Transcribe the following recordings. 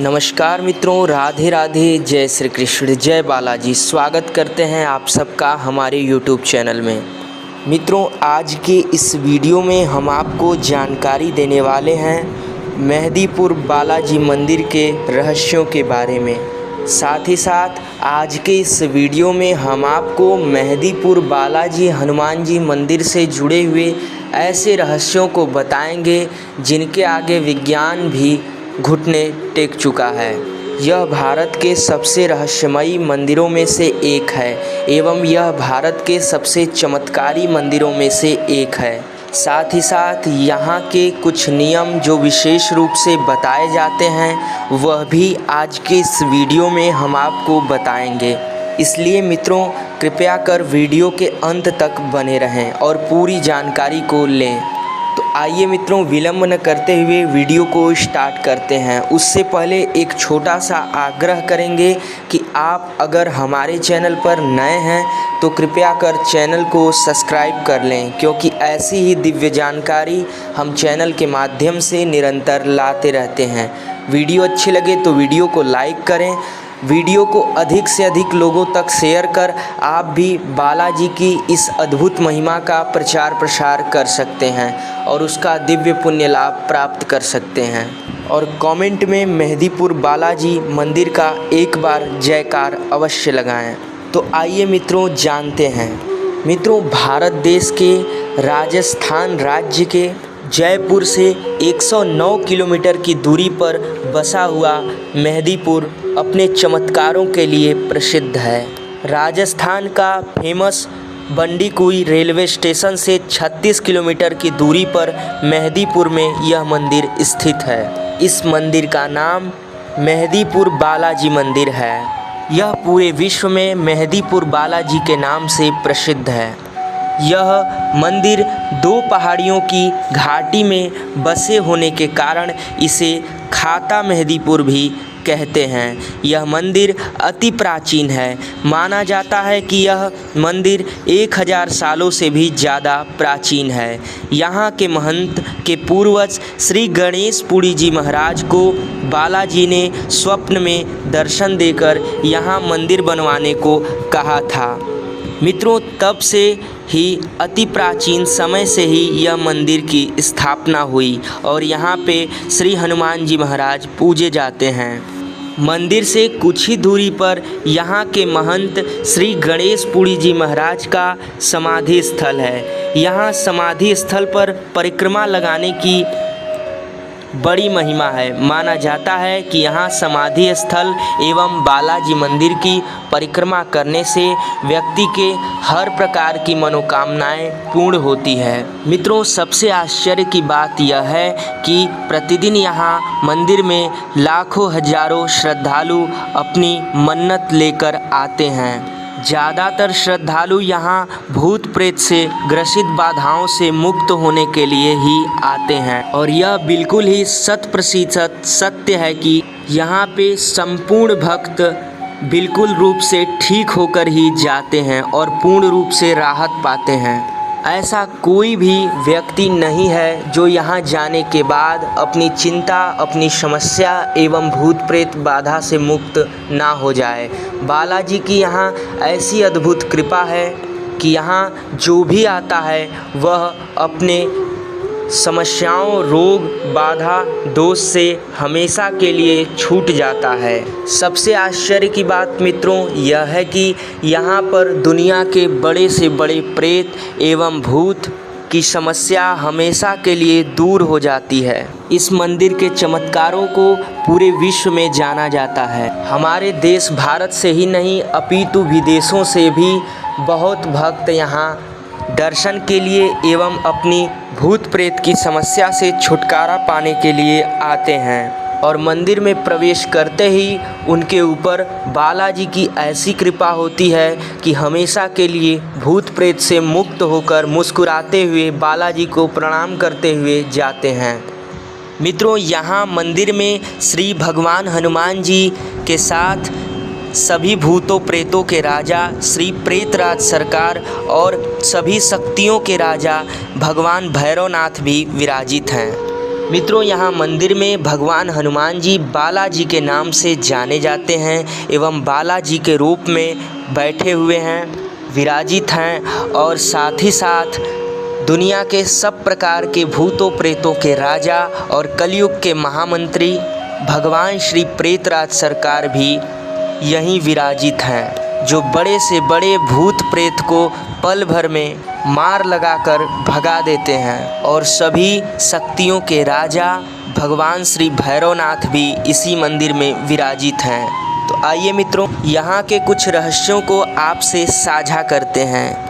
नमस्कार मित्रों, राधे राधे, जय श्री कृष्ण, जय बालाजी। स्वागत करते हैं आप सबका हमारे YouTube चैनल में। मित्रों, आज के इस वीडियो में हम आपको जानकारी देने वाले हैं मेहंदीपुर बालाजी मंदिर के रहस्यों के बारे में। साथ ही साथ आज के इस वीडियो में हम आपको मेहंदीपुर बालाजी हनुमान जी मंदिर से जुड़े हुए ऐसे रहस्यों को बताएंगे जिनके आगे विज्ञान भी घुटने टेक चुका है। यह भारत के सबसे रहस्यमयी मंदिरों में से एक है एवं यह भारत के सबसे चमत्कारी मंदिरों में से एक है। साथ ही साथ यहाँ के कुछ नियम जो विशेष रूप से बताए जाते हैं वह भी आज के इस वीडियो में हम आपको बताएंगे। इसलिए मित्रों, कृपया कर वीडियो के अंत तक बने रहें और पूरी जानकारी को लें। तो आइए मित्रों, विलंब न करते हुए वीडियो को स्टार्ट करते हैं। उससे पहले एक छोटा सा आग्रह करेंगे कि आप अगर हमारे चैनल पर नए हैं तो कृपया कर चैनल को सब्सक्राइब कर लें, क्योंकि ऐसी ही दिव्य जानकारी हम चैनल के माध्यम से निरंतर लाते रहते हैं। वीडियो अच्छी लगे तो वीडियो को लाइक करें। वीडियो को अधिक से अधिक लोगों तक शेयर कर आप भी बालाजी की इस अद्भुत महिमा का प्रचार प्रसार कर सकते हैं और उसका दिव्य पुण्य लाभ प्राप्त कर सकते हैं। और कमेंट में मेहंदीपुर बालाजी मंदिर का एक बार जयकार अवश्य लगाएं। तो आइए मित्रों, जानते हैं। मित्रों, भारत देश के राजस्थान राज्य के जयपुर से 109 किलोमीटर की दूरी पर बसा हुआ मेहंदीपुर अपने चमत्कारों के लिए प्रसिद्ध है। राजस्थान का फेमस बंडीकुई रेलवे स्टेशन से 36 किलोमीटर की दूरी पर मेहंदीपुर में यह मंदिर स्थित है। इस मंदिर का नाम मेहंदीपुर बालाजी मंदिर है। यह पूरे विश्व में मेहंदीपुर बालाजी के नाम से प्रसिद्ध है। यह मंदिर दो पहाड़ियों की घाटी में बसे होने के कारण इसे खाता मेहंदीपुर भी कहते हैं। यह मंदिर अति प्राचीन है। माना जाता है कि यह मंदिर 1000 सालों से भी ज़्यादा प्राचीन है। यहाँ के महंत के पूर्वज श्री गणेश पुरी जी महाराज को बालाजी ने स्वप्न में दर्शन देकर यहाँ मंदिर बनवाने को कहा था। मित्रों, तब से ही अति प्राचीन समय से ही यह मंदिर की स्थापना हुई और यहाँ पे श्री हनुमान जी महाराज पूजे जाते हैं। मंदिर से कुछ ही दूरी पर यहाँ के महंत श्री गणेश पुरी जी महाराज का समाधि स्थल है। यहाँ समाधि स्थल पर परिक्रमा लगाने की बड़ी महिमा है। माना जाता है कि यहाँ समाधि स्थल एवं बालाजी मंदिर की परिक्रमा करने से व्यक्ति के हर प्रकार की मनोकामनाएं पूर्ण होती है। मित्रों, सबसे आश्चर्य की बात यह है कि प्रतिदिन यहाँ मंदिर में लाखों हजारों श्रद्धालु अपनी मन्नत लेकर आते हैं। ज़्यादातर श्रद्धालु यहाँ भूत प्रेत से ग्रसित बाधाओं से मुक्त होने के लिए ही आते हैं और यह बिल्कुल ही 100% सत्य है कि यहाँ पे संपूर्ण भक्त बिल्कुल रूप से ठीक होकर ही जाते हैं और पूर्ण रूप से राहत पाते हैं। ऐसा कोई भी व्यक्ति नहीं है जो यहाँ जाने के बाद अपनी चिंता, अपनी समस्या एवं भूत प्रेत बाधा से मुक्त ना हो जाए। बालाजी की यहाँ ऐसी अद्भुत कृपा है कि यहाँ जो भी आता है वह अपने समस्याओं, रोग, बाधा, दोष से हमेशा के लिए छूट जाता है। सबसे आश्चर्य की बात मित्रों यह है कि यहाँ पर दुनिया के बड़े से बड़े प्रेत एवं भूत की समस्या हमेशा के लिए दूर हो जाती है। इस मंदिर के चमत्कारों को पूरे विश्व में जाना जाता है। हमारे देश भारत से ही नहीं अपितु विदेशों से भी बहुत भक्त यहाँ दर्शन के लिए एवं अपनी भूत प्रेत की समस्या से छुटकारा पाने के लिए आते हैं। और मंदिर में प्रवेश करते ही उनके ऊपर बालाजी की ऐसी कृपा होती है कि हमेशा के लिए भूत प्रेत से मुक्त होकर मुस्कुराते हुए बालाजी को प्रणाम करते हुए जाते हैं। मित्रों, यहाँ मंदिर में श्री भगवान हनुमान जी के साथ सभी भूतों प्रेतों के राजा श्री प्रेतराज सरकार और सभी शक्तियों के राजा भगवान भैरवनाथ भी विराजित हैं। मित्रों, यहाँ मंदिर में भगवान हनुमान जी बालाजी के नाम से जाने जाते हैं एवं बालाजी के रूप में बैठे हुए हैं, विराजित हैं और साथ ही साथ दुनिया के सब प्रकार के भूतों प्रेतों के राजा और कलयुग के महामंत्री भगवान श्री प्रेतराज सरकार भी यहीं विराजित हैं, जो बड़े से बड़े भूत प्रेत को पल भर में मार लगाकर भगा देते हैं। और सभी शक्तियों के राजा भगवान श्री भैरवनाथ भी इसी मंदिर में विराजित हैं। तो आइए मित्रों, यहाँ के कुछ रहस्यों को आपसे साझा करते हैं।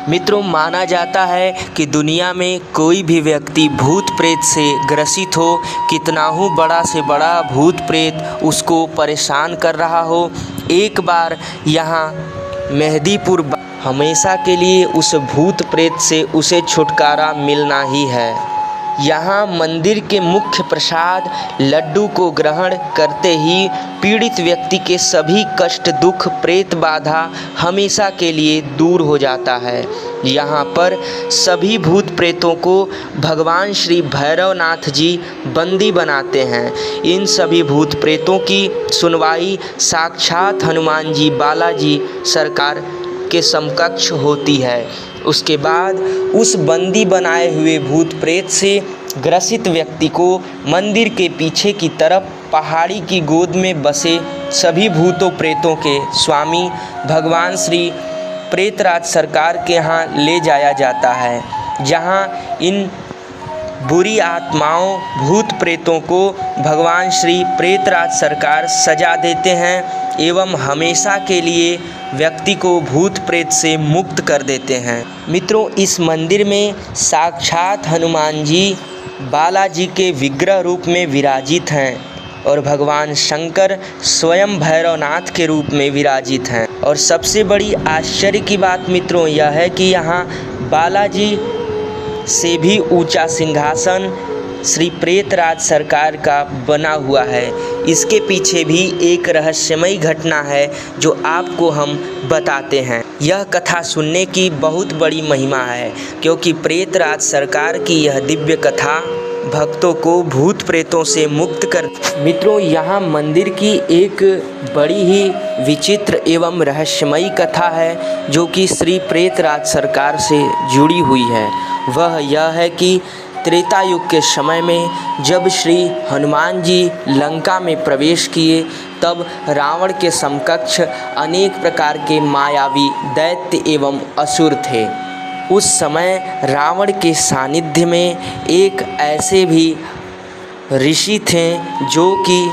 मित्रों, माना जाता है कि दुनिया में कोई भी व्यक्ति भूत प्रेत से ग्रसित हो, कितना ही बड़ा से बड़ा भूत प्रेत उसको परेशान कर रहा हो, एक बार यहाँ मेहदीपुर हमेशा के लिए उस भूत प्रेत से उसे छुटकारा मिलना ही है। यहाँ मंदिर के मुख्य प्रसाद लड्डू को ग्रहण करते ही पीड़ित व्यक्ति के सभी कष्ट, दुख, प्रेत बाधा हमेशा के लिए दूर हो जाता है। यहाँ पर सभी भूत प्रेतों को भगवान श्री भैरवनाथ जी बंदी बनाते हैं। इन सभी भूत प्रेतों की सुनवाई साक्षात हनुमान जी बालाजी सरकार के समकक्ष होती है। उसके बाद उस बंदी बनाए हुए भूत प्रेत से ग्रसित व्यक्ति को मंदिर के पीछे की तरफ पहाड़ी की गोद में बसे सभी भूतों प्रेतों के स्वामी भगवान श्री प्रेतराज सरकार के यहाँ ले जाया जाता है, जहाँ इन बुरी आत्माओं भूत प्रेतों को भगवान श्री प्रेतराज सरकार सजा देते हैं एवं हमेशा के लिए व्यक्ति को भूत प्रेत से मुक्त कर देते हैं। मित्रों, इस मंदिर में साक्षात हनुमान जी बालाजी के विग्रह रूप में विराजित हैं और भगवान शंकर स्वयं भैरवनाथ के रूप में विराजित हैं। और सबसे बड़ी आश्चर्य की बात मित्रों यह है कि यहाँ बालाजी से भी ऊंचा सिंहासन श्री प्रेतराज सरकार का बना हुआ है। इसके पीछे भी एक रहस्यमयी घटना है जो आपको हम बताते हैं। यह कथा सुनने की बहुत बड़ी महिमा है, क्योंकि प्रेतराज सरकार की यह दिव्य कथा भक्तों को भूत प्रेतों से मुक्त कर। मित्रों, यहाँ मंदिर की एक बड़ी ही विचित्र एवं रहस्यमयी कथा है जो कि श्री प्रेतराज सरकार से जुड़ी हुई है। वह यह है कि त्रेता युग के समय में जब श्री हनुमान जी लंका में प्रवेश किए, तब रावण के समकक्ष अनेक प्रकार के मायावी दैत्य एवं असुर थे। उस समय रावण के सानिध्य में एक ऐसे भी ऋषि थे जो कि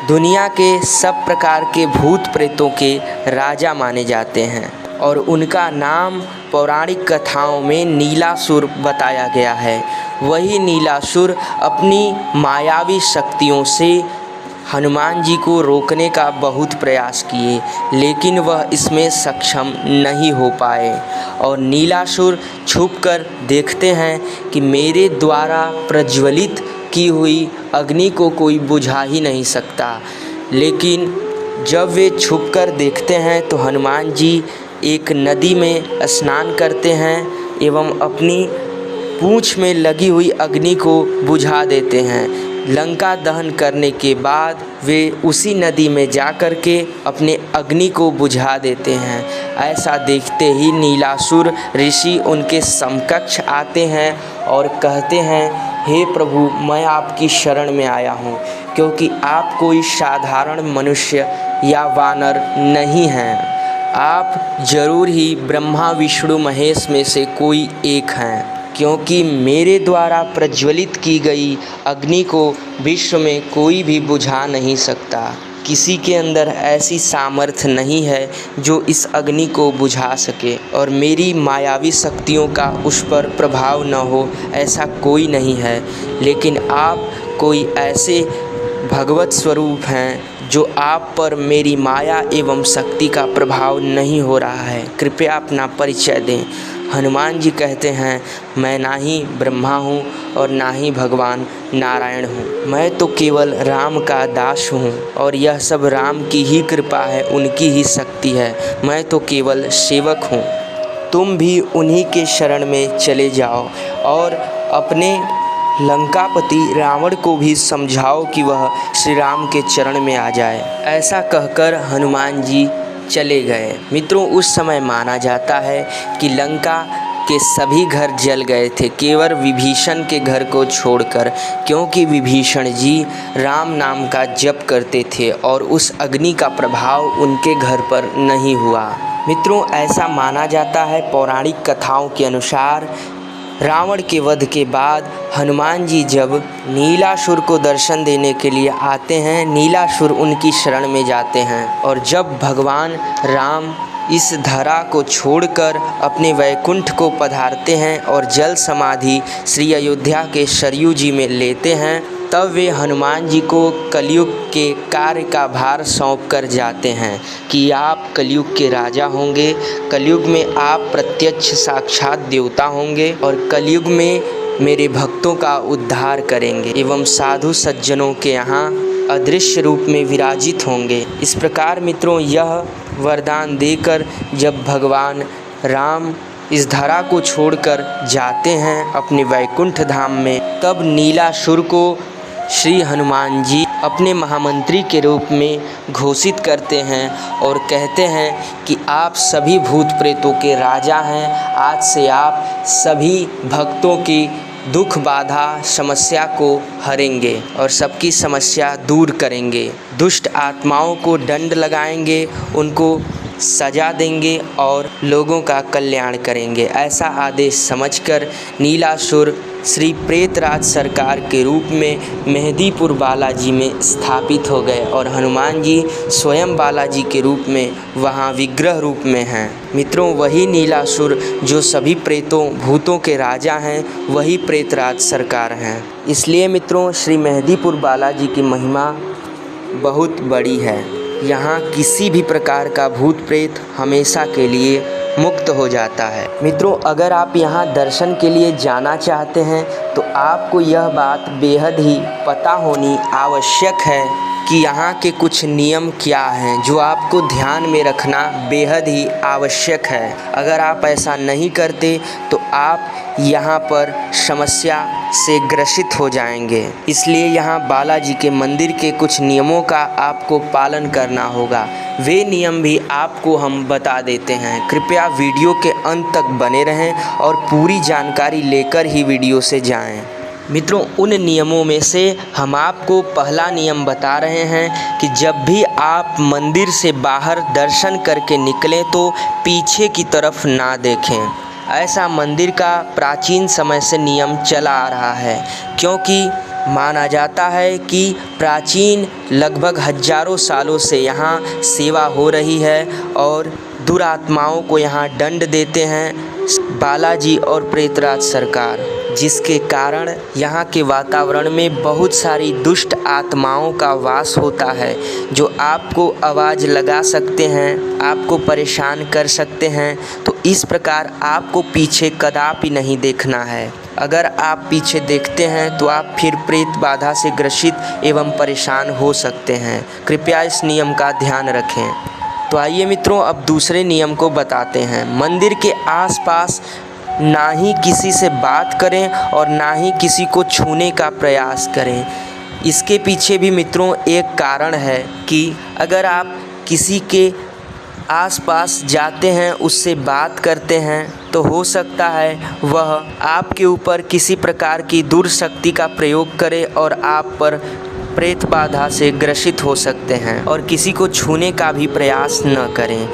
दुनिया के सब प्रकार के भूत प्रेतों के राजा माने जाते हैं और उनका नाम पौराणिक कथाओं में नीलासुर बताया गया है। वही नीलासुर अपनी मायावी शक्तियों से हनुमान जी को रोकने का बहुत प्रयास किए, लेकिन वह इसमें सक्षम नहीं हो पाए। और नीलासुर छुपकर देखते हैं कि मेरे द्वारा प्रज्वलित की हुई अग्नि को कोई बुझा ही नहीं सकता। लेकिन जब वे छुपकर देखते हैं तो हनुमान जी एक नदी में स्नान करते हैं एवं अपनी पूंछ में लगी हुई अग्नि को बुझा देते हैं। लंका दहन करने के बाद वे उसी नदी में जाकर के अपने अग्नि को बुझा देते हैं। ऐसा देखते ही नीलासुर ऋषि उनके समकक्ष आते हैं और कहते हैं, हे प्रभु, मैं आपकी शरण में आया हूँ, क्योंकि आप कोई साधारण मनुष्य या वानर नहीं हैं। आप जरूर ही ब्रह्मा विष्णु महेश में से कोई एक हैं, क्योंकि मेरे द्वारा प्रज्वलित की गई अग्नि को विश्व में कोई भी बुझा नहीं सकता। किसी के अंदर ऐसी सामर्थ्य नहीं है जो इस अग्नि को बुझा सके, और मेरी मायावी शक्तियों का उस पर प्रभाव न हो, ऐसा कोई नहीं है। लेकिन आप कोई ऐसे भगवत स्वरूप हैं जो आप पर मेरी माया एवं शक्ति का प्रभाव नहीं हो रहा है, कृपया अपना परिचय दें। हनुमान जी कहते हैं, मैं ना ही ब्रह्मा हूँ और ना ही भगवान नारायण हूँ, मैं तो केवल राम का दास हूँ और यह सब राम की ही कृपा है, उनकी ही शक्ति है। मैं तो केवल सेवक हूँ। तुम भी उन्हीं के शरण में चले जाओ और अपने लंकापति रावण को भी समझाओ कि वह श्री राम के चरण में आ जाए। ऐसा कहकर हनुमान जी चले गए। मित्रों, उस समय माना जाता है कि लंका के सभी घर जल गए थे, केवल विभीषण के घर को छोड़कर, क्योंकि विभीषण जी राम नाम का जप करते थे और उस अग्नि का प्रभाव उनके घर पर नहीं हुआ। मित्रों, ऐसा माना जाता है पौराणिक कथाओं के अनुसार, रावण के वध के बाद हनुमान जी जब नीलासुर को दर्शन देने के लिए आते हैं, नीलासुर उनकी शरण में जाते हैं और जब भगवान राम इस धरा को छोड़कर अपने वैकुंठ को पधारते हैं और जल समाधि श्री अयोध्या के सरयू जी में लेते हैं, तब वे हनुमान जी को कलयुग के कार्य का भार सौंप कर जाते हैं कि आप कलयुग के राजा होंगे, कलयुग में आप प्रत्यक्ष साक्षात देवता होंगे और कलयुग में मेरे भक्तों का उद्धार करेंगे एवं साधु सज्जनों के यहाँ अदृश्य रूप में विराजित होंगे। इस प्रकार मित्रों, यह वरदान देकर जब भगवान राम इस धरा को छोड़कर जाते हैं अपने वैकुंठ धाम में, तब नीलासुर को श्री हनुमान जी अपने महामंत्री के रूप में घोषित करते हैं और कहते हैं कि आप सभी भूत प्रेतों के राजा हैं, आज से आप सभी भक्तों की दुख बाधा समस्या को हरेंगे और सबकी समस्या दूर करेंगे, दुष्ट आत्माओं को दंड लगाएंगे, उनको सजा देंगे और लोगों का कल्याण करेंगे। ऐसा आदेश समझकर नीलासुर श्री प्रेतराज सरकार के रूप में मेहंदीपुर बालाजी में स्थापित हो गए और हनुमान जी स्वयं बालाजी के रूप में वहाँ विग्रह रूप में हैं। मित्रों, वही नीलासुर जो सभी प्रेतों भूतों के राजा हैं, वही प्रेतराज सरकार हैं। इसलिए मित्रों, श्री मेहंदीपुर बालाजी की महिमा बहुत बड़ी है। यहाँ किसी भी प्रकार का भूत प्रेत हमेशा के लिए मुक्त हो जाता है। मित्रों, अगर आप यहाँ दर्शन के लिए जाना चाहते हैं तो आपको यह बात बेहद ही पता होनी आवश्यक है कि यहाँ के कुछ नियम क्या हैं जो आपको ध्यान में रखना बेहद ही आवश्यक है। अगर आप ऐसा नहीं करते तो आप यहाँ पर समस्या से ग्रसित हो जाएंगे। इसलिए यहाँ बालाजी के मंदिर के कुछ नियमों का आपको पालन करना होगा। वे नियम भी आपको हम बता देते हैं। कृपया वीडियो के अंत तक बने रहें और पूरी जानकारी लेकर ही वीडियो से जाएं। मित्रों, उन नियमों में से हम आपको पहला नियम बता रहे हैं कि जब भी आप मंदिर से बाहर दर्शन करके निकलें तो पीछे की तरफ ना देखें। ऐसा मंदिर का प्राचीन समय से नियम चला आ रहा है, क्योंकि माना जाता है कि प्राचीन लगभग हजारों सालों से यहाँ सेवा हो रही है और दुरात्माओं को यहाँ दंड देते हैं बालाजी और प्रेतराज सरकार, जिसके कारण यहाँ के वातावरण में बहुत सारी दुष्ट आत्माओं का वास होता है जो आपको आवाज़ लगा सकते हैं, आपको परेशान कर सकते हैं। तो इस प्रकार आपको पीछे कदापि नहीं देखना है। अगर आप पीछे देखते हैं तो आप फिर प्रेत बाधा से ग्रसित एवं परेशान हो सकते हैं। कृपया इस नियम का ध्यान रखें। तो आइए मित्रों, अब दूसरे नियम को बताते हैं। मंदिर के आसपास ना ही किसी से बात करें और ना ही किसी को छूने का प्रयास करें। इसके पीछे भी मित्रों एक कारण है कि अगर आप किसी के आसपास जाते हैं, उससे बात करते हैं, तो हो सकता है वह आपके ऊपर किसी प्रकार की दुर्शक्ति का प्रयोग करे और आप पर प्रेत बाधा से ग्रसित हो सकते हैं और किसी को छूने का भी प्रयास न करें।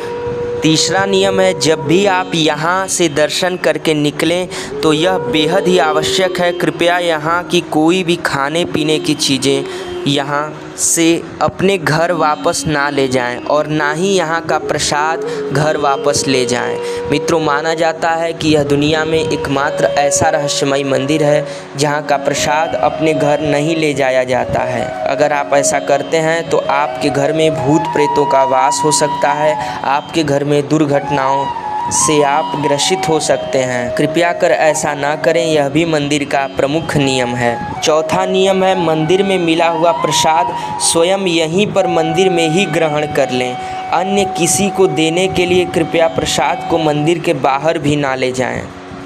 तीसरा नियम है, जब भी आप यहाँ से दर्शन करके निकलें तो यह बेहद ही आवश्यक है, कृपया यहाँ की कोई भी खाने पीने की चीज़ें यहाँ से अपने घर वापस ना ले जाएं और ना ही यहाँ का प्रसाद घर वापस ले जाएं। मित्रों, माना जाता है कि यह दुनिया में एकमात्र ऐसा रहस्यमय मंदिर है जहाँ का प्रसाद अपने घर नहीं ले जाया जाता है। अगर आप ऐसा करते हैं तो आपके घर में भूत प्रेतों का वास हो सकता है, आपके घर में दुर्घटनाओं से आप ग्रसित हो सकते हैं। कृपया कर ऐसा ना करें, यह भी मंदिर का प्रमुख नियम है। चौथा नियम है, मंदिर में मिला हुआ प्रसाद स्वयं यहीं पर मंदिर में ही ग्रहण कर लें। अन्य किसी को देने के लिए कृपया प्रसाद को मंदिर के बाहर भी ना ले जाएं।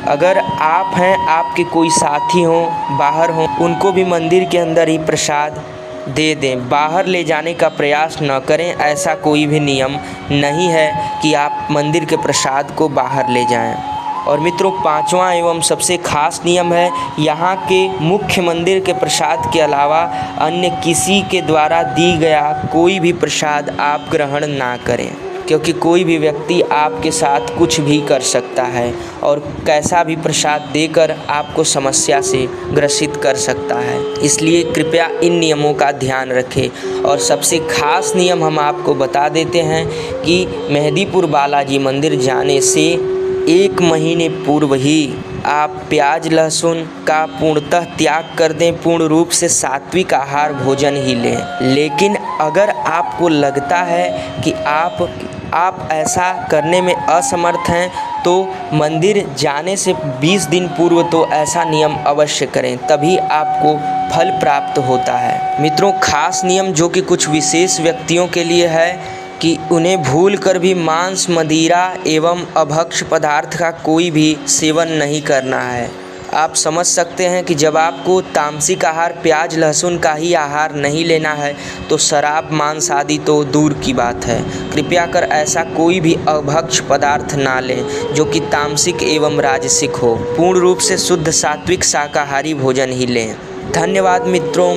अगर आप हैं, आपके कोई साथी हों, बाहर हों, उनको भी मंदिर के अंदर ही प्रसाद दे दें। बाहर ले जाने का प्रयास न करें। ऐसा कोई भी नियम नहीं है कि आप मंदिर के प्रसाद को बाहर ले जाएं। और मित्रों, पांचवा एवं सबसे खास नियम है, यहाँ के मुख्य मंदिर के प्रसाद के अलावा अन्य किसी के द्वारा दी गया कोई भी प्रसाद आप ग्रहण ना करें, क्योंकि कोई भी व्यक्ति आपके साथ कुछ भी कर सकता है और कैसा भी प्रसाद देकर आपको समस्या से ग्रसित कर सकता है। इसलिए कृपया इन नियमों का ध्यान रखें। और सबसे खास नियम हम आपको बता देते हैं कि मेहंदीपुर बालाजी मंदिर जाने से 1 महीने पूर्व ही आप प्याज लहसुन का पूर्णतः त्याग कर दें, पूर्ण रूप से सात्विक आहार भोजन ही लें। लेकिन अगर आपको लगता है कि आप ऐसा करने में असमर्थ हैं, तो मंदिर जाने से 20 दिन पूर्व तो ऐसा नियम अवश्य करें, तभी आपको फल प्राप्त होता है। मित्रों, खास नियम जो कि कुछ विशेष व्यक्तियों के लिए है कि उन्हें भूलकर भी मांस, मदिरा एवं अभक्ष पदार्थ का कोई भी सेवन नहीं करना है। आप समझ सकते हैं कि जब आपको तामसिक आहार प्याज लहसुन का ही आहार नहीं लेना है, तो शराब, मांस आदि तो दूर की बात है। कृपया कर ऐसा कोई भी अभक्ष पदार्थ ना लें जो कि तामसिक एवं राजसिक हो। पूर्ण रूप से शुद्ध सात्विक शाकाहारी भोजन ही लें। धन्यवाद मित्रों।